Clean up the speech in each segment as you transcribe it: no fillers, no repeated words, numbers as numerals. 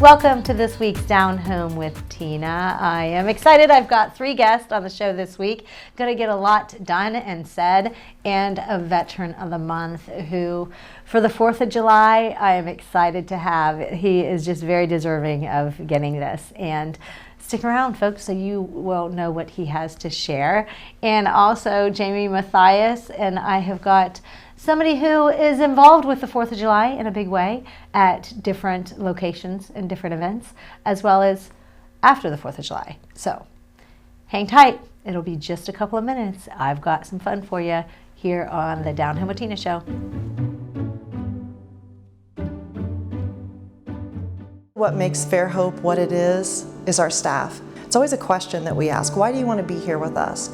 Welcome to this week's Down Home with Tina. I am excited. I've got 3 guests on the show this week. Going to get a lot done and said, and a veteran of the month who, for the 4th of July, I am excited to have. He is just very deserving of getting this. And stick around, folks, so you will know what he has to share. And also, Jamie Mathias, and I have got somebody who is involved with the 4th of July in a big way at different locations and different events, as well as after the 4th of July. So hang tight. It'll be just a couple of minutes. I've got some fun for you here on the Down Home with Tina show. What makes Fairhope what it is our staff. It's always a question that we ask, why do you want to be here with us?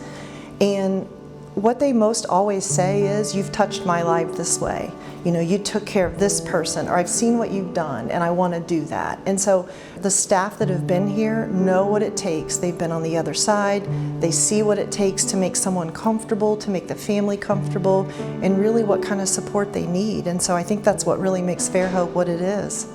And what they most always say is, you've touched my life this way. You know, you took care of this person, or I've seen what you've done and I want to do that. And so the staff that have been here know what it takes. They've been on the other side. They see what it takes to make someone comfortable, to make the family comfortable, and really what kind of support they need. And so I think that's what really makes Fairhope what it is.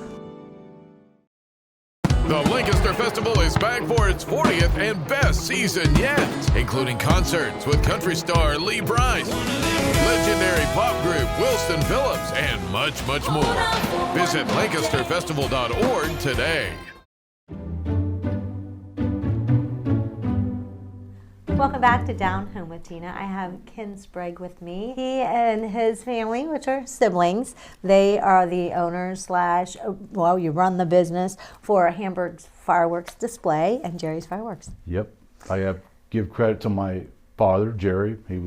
The Lancaster Festival is back for its 40th and best season yet, including concerts with country star Lee Brice, legendary pop group Wilson Phillips, and much, much more. Visit lancasterfestival.org today. Welcome back to Down Home with Tina. I have Ken Sprague with me. He and his family, which are siblings, they are the owners you run the business for Hamburg's Fireworks Display and Jerry's Fireworks. Yep. I give credit to my father, Jerry. He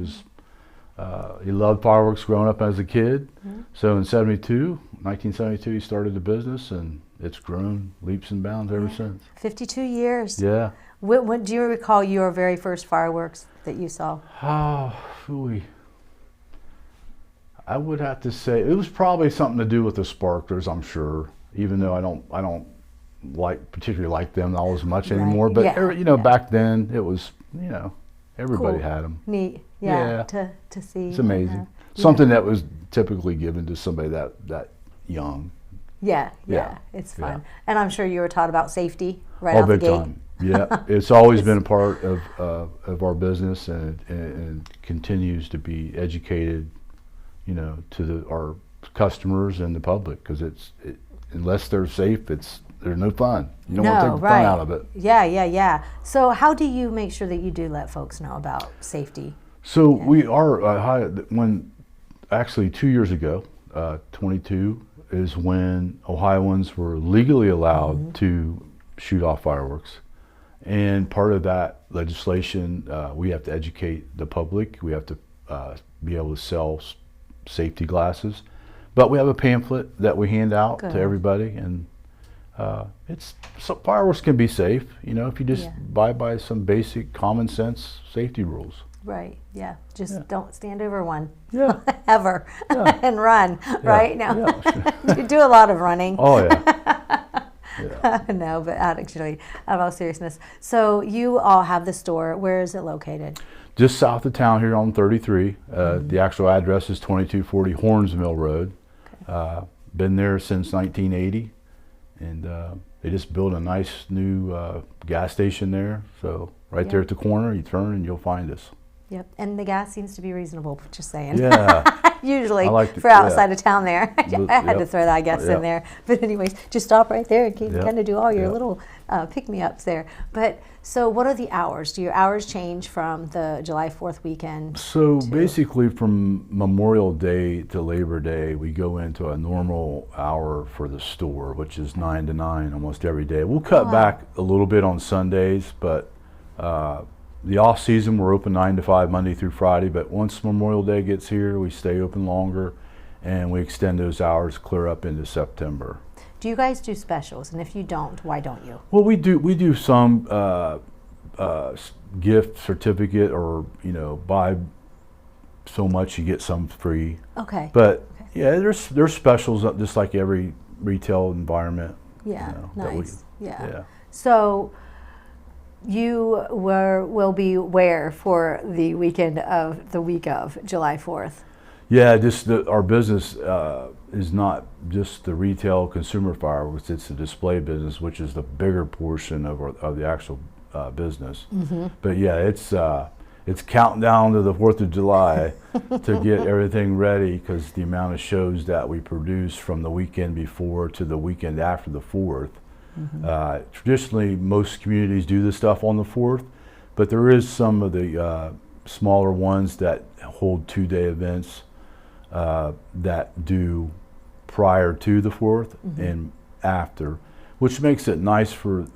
loved fireworks growing up as a kid. Mm-hmm. So in 1972, he started the business, and it's grown leaps and bounds ever since. 52 years. Yeah. What do you recall your very first fireworks that you saw? Oh, I would have to say it was probably something to do with the sparklers, I'm sure. Even though I don't particularly like them all as much anymore. But back then it was, everybody had them. Neat, to see. It's amazing. Something that was typically given to somebody that young. Yeah, it's fun. Yeah. And I'm sure you were taught about safety right out the gate. Time. Yeah, it's always been a part of our business, and continues to be educated, to our customers and the public, because unless they're safe, there's no fun. You don't want to take the fun out of it. Yeah. So how do you make sure that you do let folks know about safety? So we are actually 2 years ago, 22 is when Ohioans were legally allowed to shoot off fireworks. And part of that legislation, we have to educate the public. We have to be able to sell safety glasses. But we have a pamphlet that we hand out to everybody, and fireworks can be safe, if you just abide by some basic common sense safety rules. Right, just don't stand over one ever and run, right? Now, you do a lot of running. Oh, yeah. No, but actually, out of all seriousness. So you all have the store. Where is it located? Just south of town here on 33. The actual address is 2240 Hornsmill Road. Okay. Been there since 1980, and they just built a nice new gas station there. So there at the corner, you turn and you'll find us. Yep, and the gas seems to be reasonable, just saying. Yeah. Usually for outside of town there. I had to throw that, I guess, in there. But anyways, just stop right there and kind of do all your little pick-me-ups there. But so what are the hours? Do your hours change from the July 4th weekend? So basically from Memorial Day to Labor Day, we go into a normal hour for the store, which is 9 to 9 almost every day. We'll cut back a little bit on Sundays, but the off season, we're open 9 to 5 Monday through Friday, but once Memorial Day gets here, we stay open longer, and we extend those hours clear up into September. Do you guys do specials? And if you don't, why don't you? Well, we do some gift certificate, or buy so much you get some free. Okay. But there's specials just like every retail environment. Yeah. Nice. Yeah. So you will be where for the week of July 4th? Yeah, just our business is not just the retail consumer fireworks, it's the display business, which is the bigger portion of the actual business. But yeah, it's counting down to the 4th of July to get everything ready, because the amount of shows that we produce from the weekend before to the weekend after the 4th. Traditionally, most communities do this stuff on the 4th, but there is some of the smaller ones that hold 2-day events that do prior to the 4th and after, which makes it nice for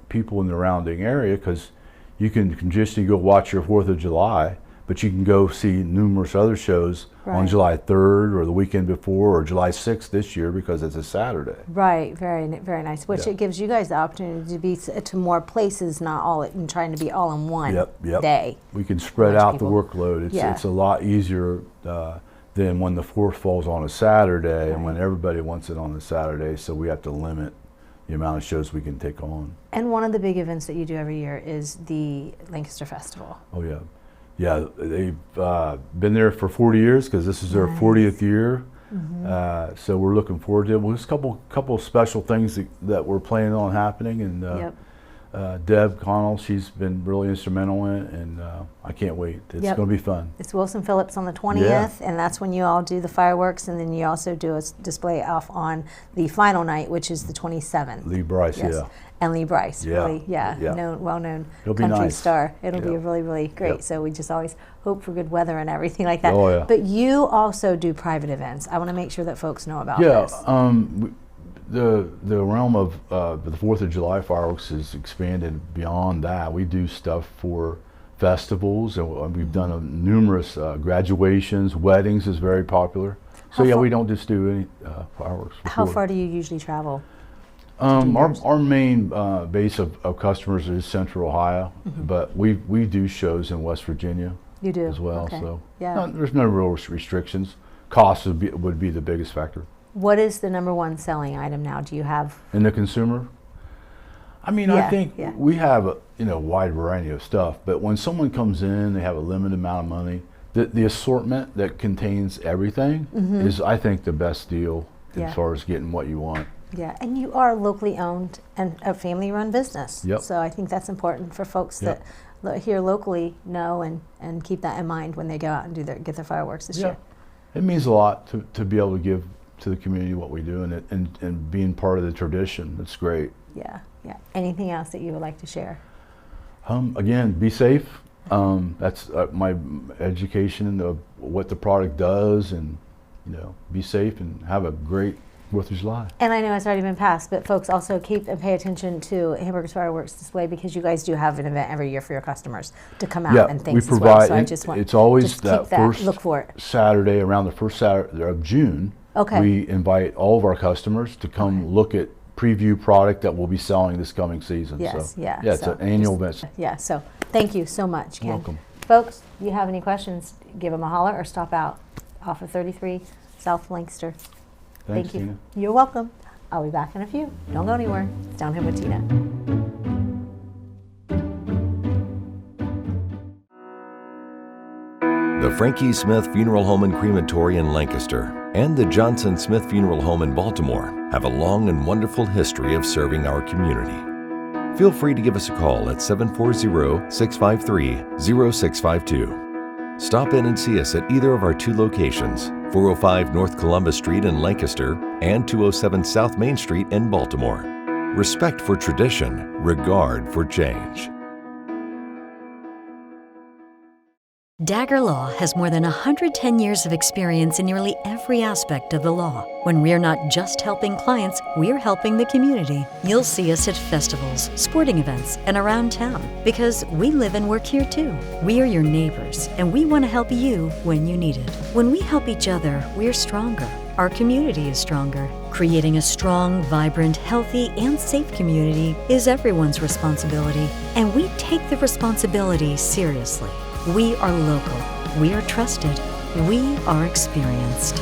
people in the surrounding area, because you can just go watch your 4th of July, but you can go see numerous other shows on July 3rd or the weekend before, or July 6th this year, because it's a Saturday. Right, very nice. Which it gives you guys the opportunity to be to more places, not all in trying to be all in one day. We can spread out the workload. It's a lot easier than when the 4th falls on a Saturday, and when everybody wants it on a Saturday, so we have to limit the amount of shows we can take on. And one of the big events that you do every year is the Lancaster Festival. Oh yeah. Yeah, they've been there for 40 years, because this is their 40th year. So we're looking forward to it. Well, there's a couple of special things that we're planning on happening, and Deb Connell, she's been really instrumental in it, and I can't wait. It's going to be fun. It's Wilson Phillips on the 20th, and that's when you all do the fireworks, and then you also do a display off on the final night, which is the 27th. Lee Bryce, And Lee Bryce, really, well-known country star. It'll be really great. So we just always hope for good weather and everything like that. But you also do private events. I want to make sure that folks know about this. The realm of the 4th of July fireworks is expanded beyond that. We do stuff for festivals, and we've done numerous graduations. Weddings is very popular. So we don't just do any fireworks. How far do you usually travel? Our main base of customers is Central Ohio, but we do shows in West Virginia. You do as well. So there's no real restrictions. Cost would be the biggest factor. What is the #1 selling item now? Do you have in the consumer? I mean, I think we have a wide variety of stuff, but when someone comes in, they have a limited amount of money. The assortment that contains everything is, I think, the best deal as far as getting what you want. Yeah, and you are locally owned and a family-run business. So I think that's important for folks that here locally know and keep that in mind when they go out and get their fireworks this year. It means a lot to be able to give to the community what we do, and being part of the tradition. It's great. Yeah. Anything else that you would like to share? Again, be safe. That's my education of what the product does, and be safe and have a great 4th of July. And I know it's already been passed, but folks also keep and pay attention to Hamburg's Fireworks Display, because you guys do have an event every year for your customers to come out and things we provide, as well. So I just want it's always just that first look for it. Saturday, around the first Saturday of June. We invite all of our customers to come look at preview product that we'll be selling this coming season. It's an annual event. So thank you so much, Ken. You're welcome. Folks, if you have any questions, give them a holler or stop out off of 33 South Lancaster. Thanks, Thank you. Tina. You're welcome. I'll be back in a few. Don't go anywhere. It's Down Home with Tina. The Frankie Smith Funeral Home and Crematory in Lancaster and the Johnson Smith Funeral Home in Baltimore have a long and wonderful history of serving our community. Feel free to give us a call at 740-653-0652. Stop in and see us at either of our 2 locations, 405 North Columbus Street in Lancaster and 207 South Main Street in Baltimore. Respect for tradition, regard for change. Dagger Law has more than 110 years of experience in nearly every aspect of the law. When we're not just helping clients, we're helping the community. You'll see us at festivals, sporting events, and around town, because we live and work here too. We are your neighbors, and we want to help you when you need it. When we help each other, we're stronger. Our community is stronger. Creating a strong, vibrant, healthy, and safe community is everyone's responsibility, and we take the responsibility seriously. We are local, we are trusted, we are experienced.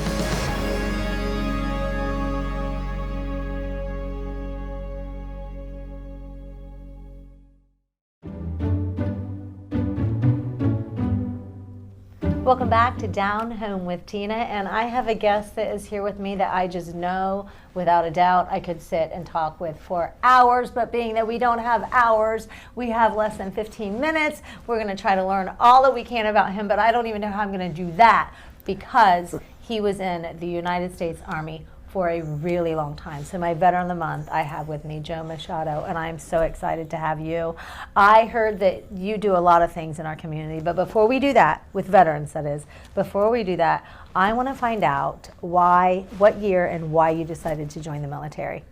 Welcome back to Down Home with Tina, and I have a guest that is here with me that I just know without a doubt I could sit and talk with for hours, but being that we don't have hours, we have less than 15 minutes. We're going to try to learn all that we can about him, but I don't even know how I'm going to do that because he was in the United States Army for a really long time. So my Veteran of the Month, I have with me Joe Machado, and I'm so excited to have you. I heard that you do a lot of things in our community, but before we do that, with veterans that is, before we do that, I want to find out what year and why you decided to join the military.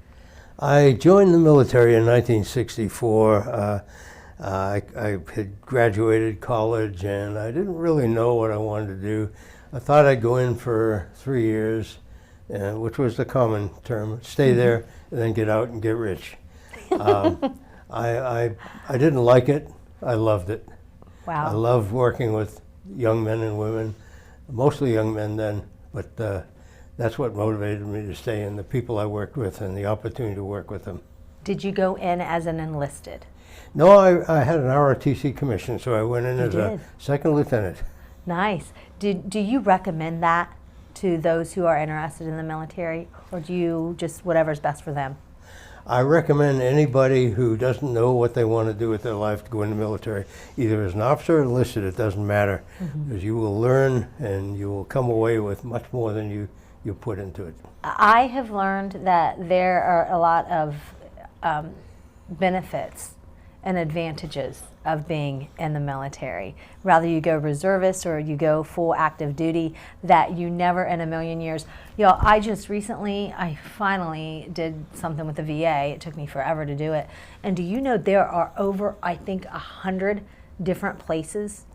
I joined the military in 1964. I had graduated college and I didn't really know what I wanted to do. I thought I'd go in for 3 years, which was the common term, stay there and then get out and get rich. I didn't like it, I loved it. Wow. I loved working with young men and women, mostly young men then, but that's what motivated me to stay, and the people I worked with and the opportunity to work with them. Did you go in as an enlisted? No, I had an ROTC commission, so I went in as a second lieutenant. Nice. Do you recommend that to those who are interested in the military, or do you just whatever's best for them? I recommend anybody who doesn't know what they want to do with their life to go in the military, either as an officer or enlisted, it doesn't matter, because you will learn and you will come away with much more than you put into it. I have learned that there are a lot of benefits and advantages of being in the military. Rather you go reservist or you go full active duty, that you never in a million years. I finally did something with the VA. It took me forever to do it. And do you know there are over, I think, 100 different places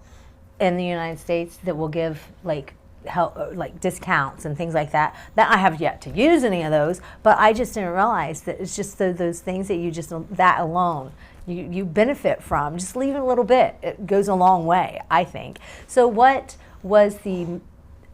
in the United States that will give help, like discounts and things like that. That I have yet to use any of those, but I just didn't realize that it's just those things that you just, that alone, you benefit from. Just leave it a little bit. It goes a long way, I think. So what was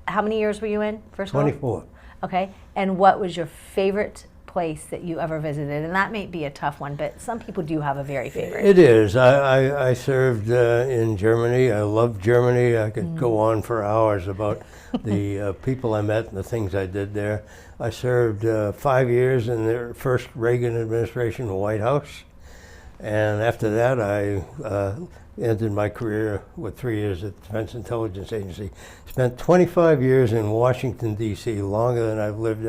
how many years were you in, first of all? 24. Okay, and what was your favorite place that you ever visited? And that may be a tough one, but some people do have a very favorite. It is. I served in Germany. I loved Germany. I could go on for hours about the people I met and the things I did there. I served 5 years in the first Reagan administration, the White House. And after that, I ended my career with 3 years at the Defense Intelligence Agency. Spent 25 years in Washington, D.C., longer than I've lived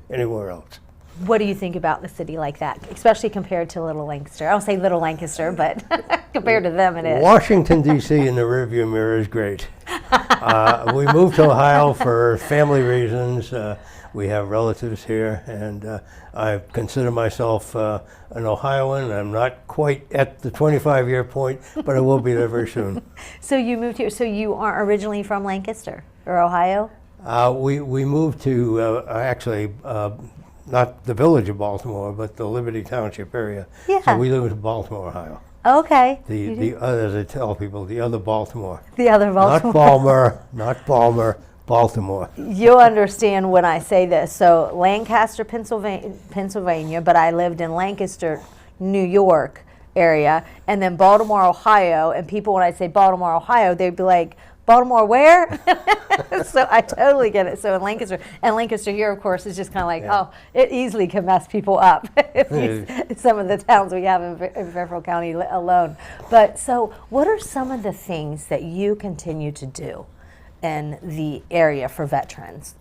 anywhere else. What do you think about the city like that, especially compared to Little Lancaster? I don't say Little Lancaster, but compared to them it is. Washington, D.C. in the rearview mirror is great. We moved to Ohio for family reasons. We have relatives here, and I consider myself an Ohioan. I'm not quite at the 25-year point, but I will be there very soon. So you moved here. So you aren't originally from Lancaster or Ohio? We moved to not the village of Baltimore, but the Liberty Township area. Yeah. So we live in Baltimore, Ohio. Okay. As I tell people, the other Baltimore. The other Baltimore. Not Balmer, Baltimore. You'll understand when I say this. So Lancaster, Pennsylvania, but I lived in Lancaster, New York area, and then Baltimore, Ohio. And people, when I say Baltimore, Ohio, they'd be like, Baltimore where? So I totally get it. So in Lancaster here, of course, is just kind of like, oh, it easily can mess people up. Some of the towns we have in Fairfield County alone. But so what are some of the things that you continue to do in the area for veterans?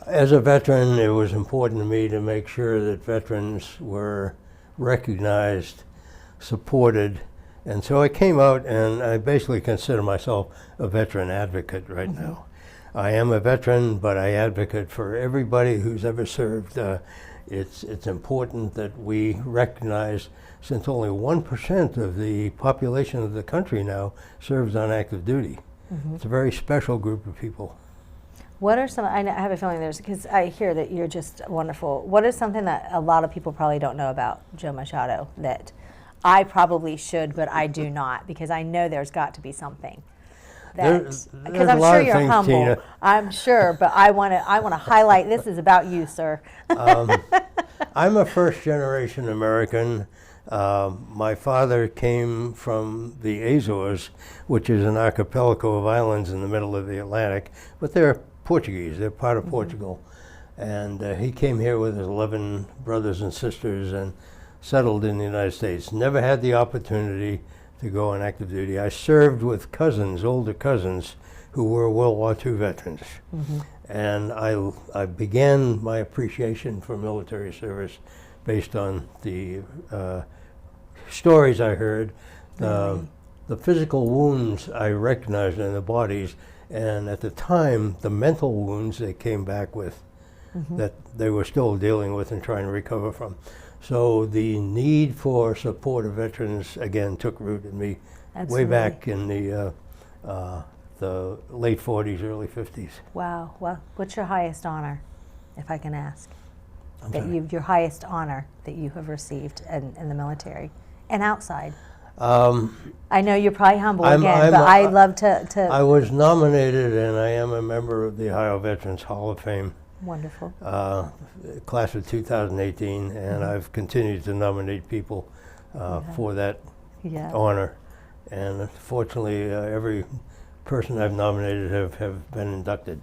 As a veteran, it was important to me to make sure that veterans were recognized, supported. And so I came out and I basically consider myself a veteran advocate right now. I am a veteran, but I advocate for everybody who's ever served. It's important that we recognize, since only 1% of the population of the country now serves on active duty. It's a very special group of people. What are some, I have a feeling because I hear that you're just wonderful. What is something that a lot of people probably don't know about Joe Machado that I probably should, but I do not, because I know there's got to be something. Because I'm sure you're humble. Tina. I'm sure, but I want to highlight. This is about you, sir. I'm a first-generation American. My father came from the Azores, which is an archipelago of islands in the middle of the Atlantic, but they're Portuguese, they're part of Portugal. And he came here with his 11 brothers and sisters and settled in the United States. Never had the opportunity to go on active duty. I served with cousins, older cousins, who were World War II veterans. And I began my appreciation for military service based on the stories I heard, the physical wounds I recognized in the bodies, and at the time, the mental wounds they came back with that they were still dealing with and trying to recover from. So the need for support of veterans, again, took root in me way back in the late 40s, early 50s. Wow. Well, what's your highest honor, if I can ask? I'm sorry? Your highest honor that you have received in the military and outside? I know you're probably humble but I love to... I was nominated, and I am a member of the Ohio Veterans Hall of Fame. Wonderful. Class of 2018, and I've continued to nominate people for that honor. And fortunately, every person I've nominated have been inducted.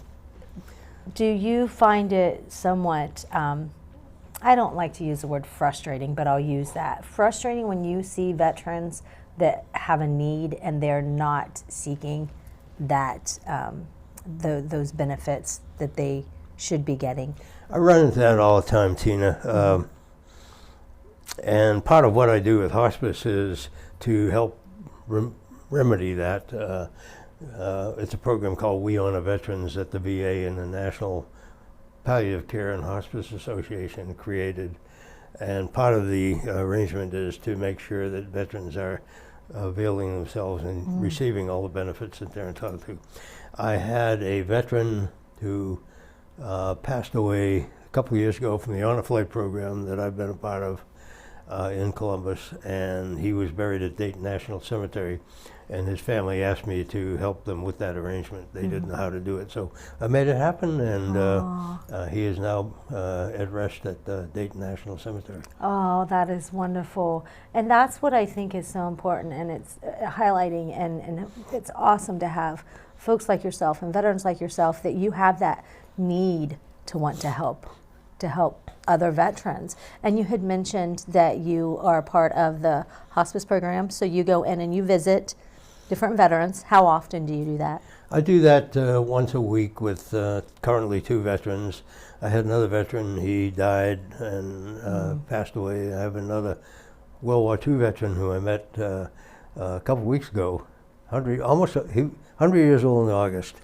Do you find it somewhat, I don't like to use the word frustrating, but I'll use that. Frustrating when you see veterans that have a need and they're not seeking that, those benefits that they should be getting? I run into that all the time, Tina. And part of what I do with hospice is to help remedy that. It's a program called We Honor Veterans that the VA and the National Palliative Care and Hospice Association created. And part of the arrangement is to make sure that veterans are availing themselves and receiving all the benefits that they're entitled to. I had a veteran who passed away a couple of years ago from the Honor Flight program that I've been a part of in Columbus, and he was buried at Dayton National Cemetery, and his family asked me to help them with that arrangement. They didn't know how to do it, so I made it happen, and he is now at rest at Dayton National Cemetery. Oh, that is wonderful. And that's what I think is so important, and it's highlighting, and it's awesome to have folks like yourself and veterans like yourself that you have that need to want to help other veterans. And you had mentioned that you are part of the hospice program, so you go in and you visit different veterans. How often do you do that? I do that once a week with currently 2 veterans. I had another veteran, he died and passed away. I have another World War II veteran who I met a couple weeks ago, 100 years old in August.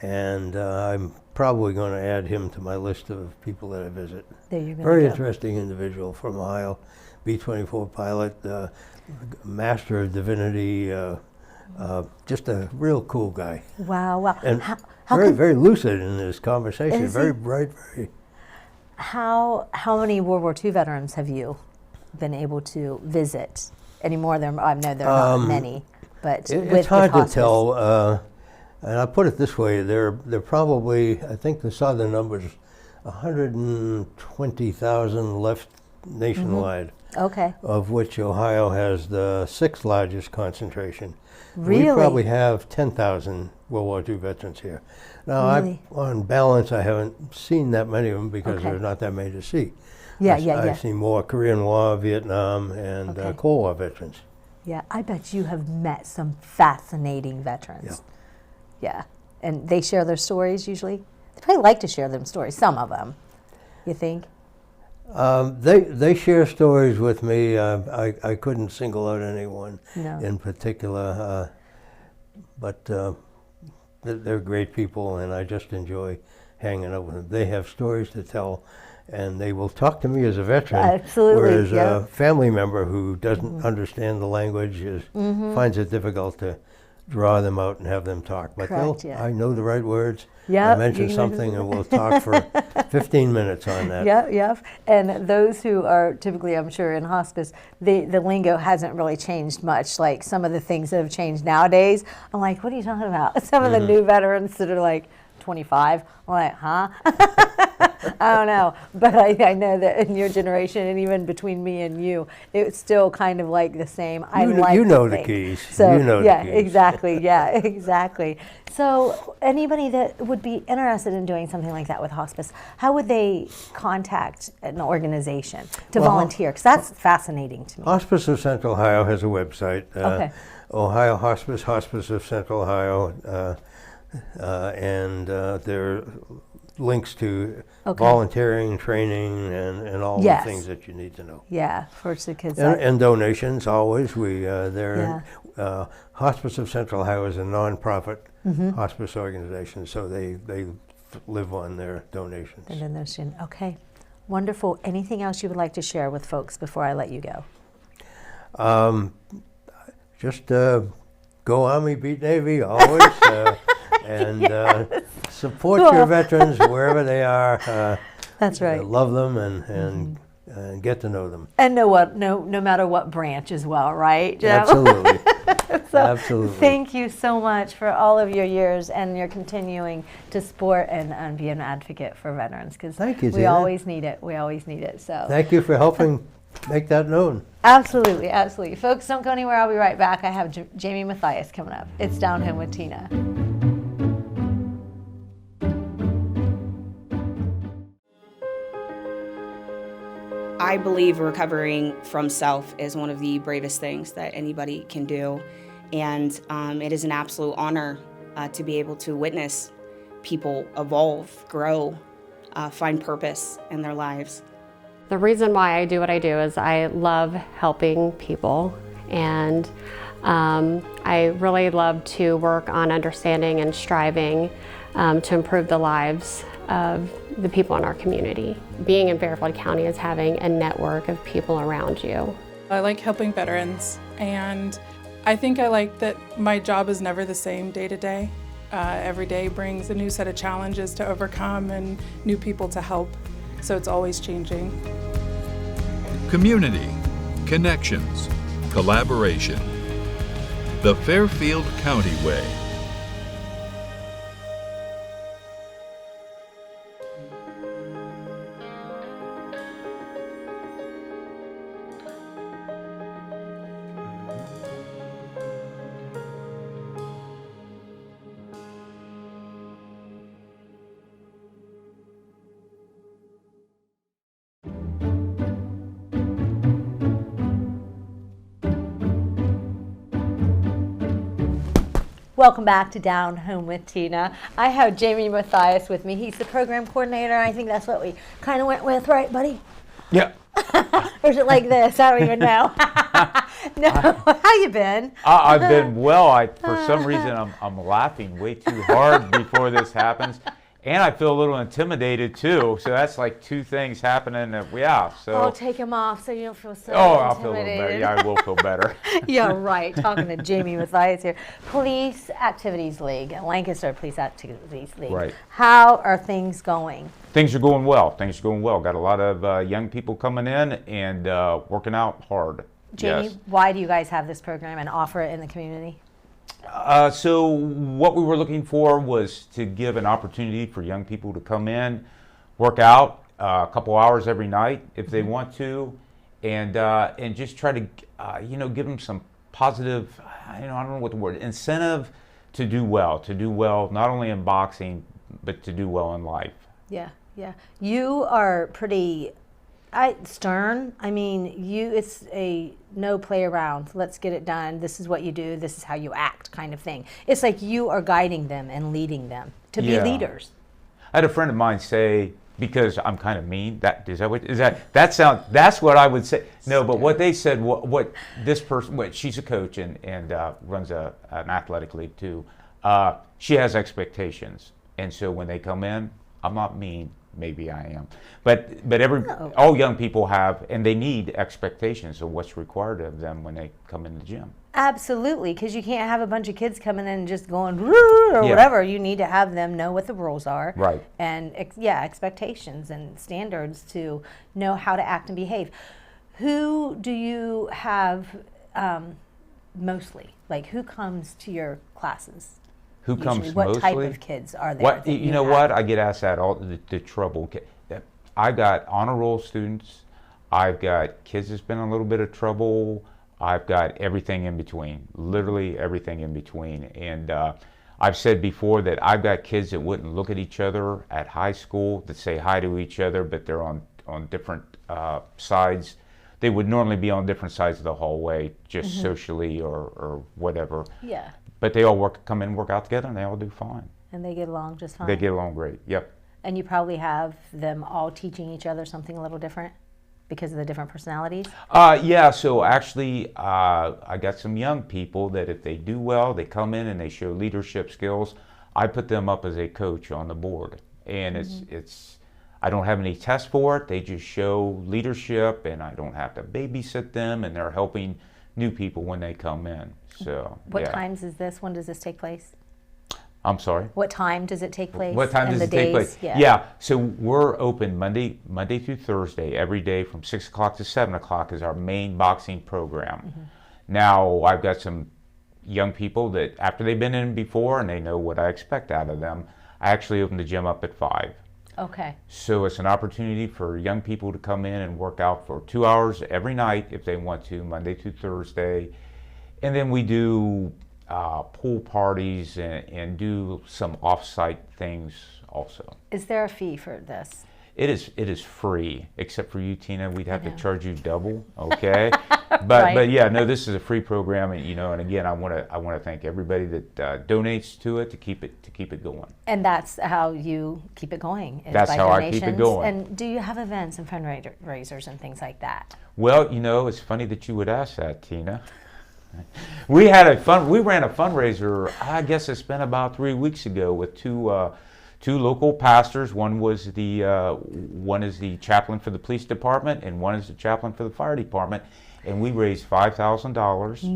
And I'm probably going to add him to my list of people that I visit. There you go. Very interesting individual from Ohio, B-24 pilot, master of divinity, just a real cool guy. Wow, wow. And very lucid in his conversation, very bright, very... How many World War II veterans have you been able to visit? Any more? I know there are not many, but it's hard to tell. And I'll put it this way, they're probably, I think I saw the numbers, 120,000 left nationwide. Okay. Of which Ohio has the 6th largest concentration. Really? We probably have 10,000 World War II veterans here. Now, Really? on balance, I haven't seen that many of them because there's not that many to see. I've seen more Korean War, Vietnam, and Cold War veterans. Yeah, I bet you have met some fascinating veterans. Yeah, and they share their stories usually? They probably like to share them stories, some of them, you think? They share stories with me. I couldn't single out anyone in particular, but they're great people, and I just enjoy hanging out with them. They have stories to tell, and they will talk to me as a veteran. Absolutely. Whereas a family member who doesn't understand the language finds it difficult to draw them out and have them talk. But I know the right words. I mention something and we'll talk for 15 minutes on that. Yep. And those who are typically, I'm sure, in hospice, the lingo hasn't really changed much. Like some of the things that have changed nowadays, I'm like, what are you talking about? Some of the new veterans that are like 25, I'm like, huh? I don't know, but I know that in your generation, and even between me and you, it's still kind of like the same. You know the keys. So you know yeah, the keys. exactly. Yeah, exactly. So anybody that would be interested in doing something like that with hospice, how would they contact an organization to volunteer? Because that's fascinating to me. Hospice of Central Ohio has a website. Okay. Ohio Hospice, Hospice of Central Ohio, and there are links to volunteering, training, and all the things that you need to know. Yeah, for the kids. And donations always. Hospice of Central Ohio is a nonprofit hospice organization, so they live on their donations. The donation. Okay, wonderful. Anything else you would like to share with folks before I let you go? Just go Army, beat Navy always, and support your veterans wherever they are. That's right. Love them and get to know them. And no matter what branch as well, right, Joe? Absolutely. So, absolutely. Thank you so much for all of your years and your continuing to support and be an advocate for veterans, because we always need it. We always need it. So thank you for helping make that known. Absolutely, absolutely. Folks, don't go anywhere. I'll be right back. I have Jamie Mathias coming up. It's Down Home with Tina. I believe recovering from self is one of the bravest things that anybody can do. And it is an absolute honor to be able to witness people evolve, grow, find purpose in their lives. The reason why I do what I do is I love helping people, and I really love to work on understanding and striving to improve the lives of the people in our community. Being in Fairfield County is having a network of people around you. I like helping veterans, and I think I like that my job is never the same day to day. Every day brings a new set of challenges to overcome and new people to help, so it's always changing. Community, connections, collaboration. The Fairfield County Way. Welcome back to Down Home with Tina. I have Jamie Mathias with me. He's the program coordinator. I think that's what we kind of went with, right, buddy? Yeah. Or is it like this? I don't even know. No, how you been? I've been well. For some reason, I'm laughing way too hard before this happens. And I feel a little intimidated too, so that's like two things happening. So. Oh, take them off so you don't feel so I'll feel a little better. Yeah, I will feel better. Yeah, right. Talking to Jamie Mathias here. Police Activities League, Lancaster Police Activities League. Right. How are things going? Things are going well. Got a lot of young people coming in and working out hard. Jamie, why do you guys have this program and offer it in the community? So what we were looking for was to give an opportunity for young people to come in, work out a couple hours every night if they want to, and just try to give them some positive, I don't know what the word, incentive to do well not only in boxing but to do well in life. Yeah. You are pretty stern. I mean, it's a no play around. Let's get it done. This is what you do. This is how you act kind of thing. It's like you are guiding them and leading them to be leaders. I had a friend of mine say, because I'm kind of mean, that's what I would say. No, but what they said, what this person, she's a coach and runs an athletic league too. She has expectations. And so when they come in, I'm not mean. Maybe I am, but all young people have, and they need expectations of what's required of them when they come in the gym. Absolutely, because you can't have a bunch of kids coming in and just going or whatever. You need to have them know what the rules are, right? And expectations and standards to know how to act and behave. Who do you have mostly? Like, who comes to your classes? Who comes what mostly? What type of kids are there? What I get asked that all the trouble. got honor roll students. I've got kids that's been in a little bit of trouble. I've got everything in between, literally everything in between. And I've said before that I've got kids that wouldn't look at each other at high school, that say hi to each other, but they're on different sides. They would normally be on different sides of the hallway, just socially or whatever. Yeah. But they all come in and work out together, and they all do fine. And they get along just fine. They get along great, yep. And you probably have them all teaching each other something a little different because of the different personalities? Yeah, so actually I got some young people that if they do well, they come in and they show leadership skills. I put them up as a coach on the board. And it's I don't have any tests for it. They just show leadership, and I don't have to babysit them, and they're helping new people when they come in. So what yeah. times is this? When does this take place? I'm sorry? What time does it take place? What time does it take place? Yeah, so we're open Monday through Thursday, every day from 6 o'clock to 7 o'clock is our main boxing program. Now, I've got some young people that after they've been in before and they know what I expect out of them, I actually open the gym up at 5. Okay. So it's an opportunity for young people to come in and work out for 2 hours every night if they want to, Monday through Thursday. And then we do pool parties and do some off-site things also. Is there a fee for this? It is free, except for you, Tina. We'd have to charge you double, okay? Right. But yeah, no, this is a free program, and and again, I want to thank everybody that donates to it to keep it going. And that's how you keep it going. Is That's by how donations. I keep it going. And do you have events and fundraisers and things like that? Well, it's funny that you would ask that, Tina. We ran a fundraiser. I guess it's been about 3 weeks ago with two local pastors. One is the chaplain for the police department, and one is the chaplain for the fire department. And we raised $5,000 for 2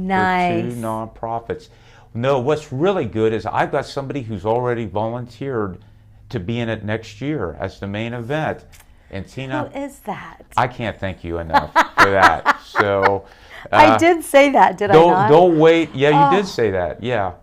nonprofits. No, what's really good is I've got somebody who's already volunteered to be in it next year as the main event. And Tina, who is that? I can't thank you enough for that. So I did say that, did I not? Don't wait. Yeah, you did say that. Yeah.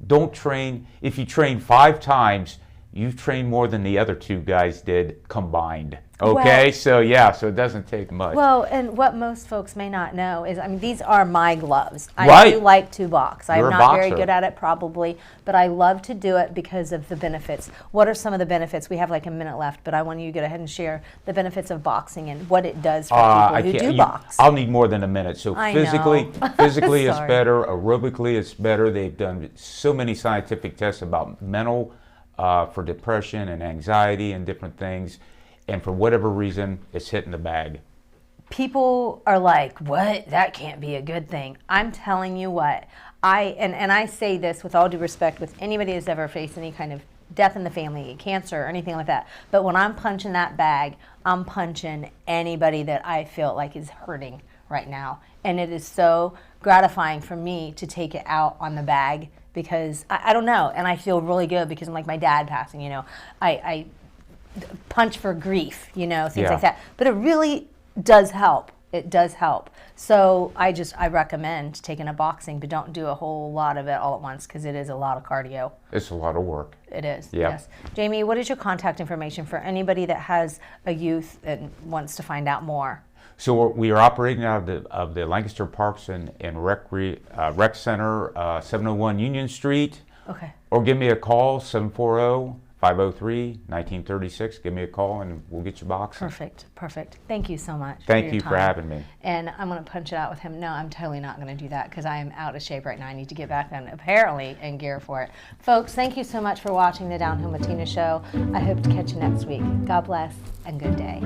Don't train. If you train 5 times, you've trained more than the other 2 guys did combined. Okay, so it doesn't take much. Well, and what most folks may not know is, these are my gloves. I do like to box. I'm not very good at it probably, but I love to do it because of the benefits. What are some of the benefits? We have like a minute left, but I want you to go ahead and share the benefits of boxing and what it does for people who do box. I'll need more than a minute. So physically it's better, aerobically it's better. They've done so many scientific tests about mental, for depression and anxiety and different things. And for whatever reason, it's hitting the bag. People are like, what? That can't be a good thing. I'm telling you what. I say this with all due respect with anybody who's ever faced any kind of death in the family, cancer, or anything like that. But when I'm punching that bag, I'm punching anybody that I feel like is hurting right now. And it is so gratifying for me to take it out on the bag because, I don't know, and I feel really good because I'm like my dad passing, I punch for grief, things like that. But it really does help. It does help. So I recommend taking up boxing, but don't do a whole lot of it all at once because it is a lot of cardio. It's a lot of work. It is, yep. Yes. Jamie, what is your contact information for anybody that has a youth and wants to find out more? So we are operating out of the Lancaster Parks and Rec Center, 701 Union Street. Okay. Or give me a call, 740-503-1936. Give me a call and we'll get you boxing. Perfect. Thank you so much. Thank you for having me. And I'm going to punch it out with him. No, I'm totally not going to do that because I am out of shape right now. I need to get back on, apparently, in gear for it. Folks, thank you so much for watching the Down Home with Tina show. I hope to catch you next week. God bless and good day.